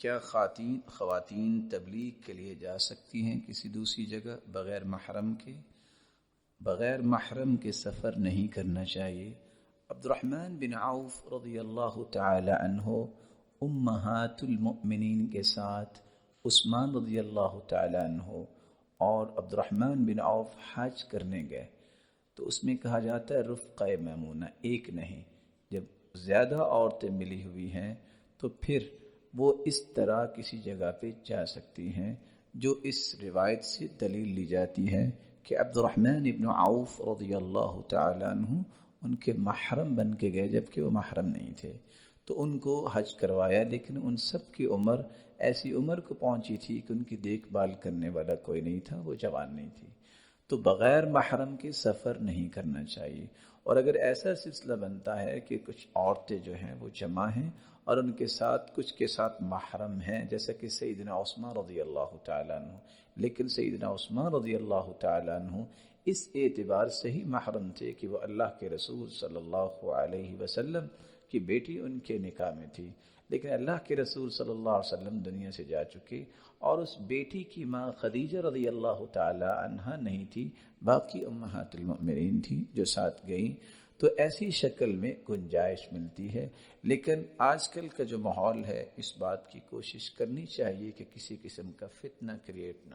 کیا خواتین تبلیغ کے لیے جا سکتی ہیں کسی دوسری جگہ بغیر محرم کے؟ بغیر محرم کے سفر نہیں کرنا چاہیے۔ عبد الرحمن بن عوف رضی اللہ تعالی عنہ امہات المؤمنین کے ساتھ عثمان رضی اللہ تعالی عنہ اور عبد الرحمن بن عوف حج کرنے گئے، تو اس میں کہا جاتا ہے رفقہ میمونہ، ایک نہیں، جب زیادہ عورتیں ملی ہوئی ہیں تو پھر وہ اس طرح کسی جگہ پہ جا سکتی ہیں، جو اس روایت سے دلیل لی جاتی ہے کہ عبد الرحمن ابن عوف رضی اللہ تعالی عنہ ان کے محرم بن کے گئے جبکہ وہ محرم نہیں تھے، تو ان کو حج کروایا، لیکن ان سب کی عمر ایسی عمر کو پہنچی تھی کہ ان کی دیکھ بھال کرنے والا کوئی نہیں تھا، وہ جوان نہیں تھی، تو بغیر محرم کے سفر نہیں کرنا چاہیے۔ اور اگر ایسا سلسلہ بنتا ہے کہ کچھ عورتیں جو ہیں وہ جمع ہیں اور ان کے ساتھ کچھ کے ساتھ محرم ہیں، جیسا کہ سیدنا عثمان رضی اللہ تعالیٰ عنہ، لیکن سیدنا عثمان رضی اللہ تعالیٰ عنہ اس اعتبار سے ہی محرم تھے کہ وہ اللہ کے رسول صلی اللہ علیہ وسلم کی بیٹی ان کے نکاح میں تھی، لیکن اللہ کے رسول صلی اللہ علیہ وسلم دنیا سے جا چکے اور اس بیٹی کی ماں خدیجہ رضی اللہ تعالی عنہا نہیں تھی، باقی امہات المؤمنین تھی جو ساتھ گئیں، تو ایسی شکل میں گنجائش ملتی ہے۔ لیکن آج کل کا جو ماحول ہے، اس بات کی کوشش کرنی چاہیے کہ کسی قسم کا فتنہ کریٹ نہ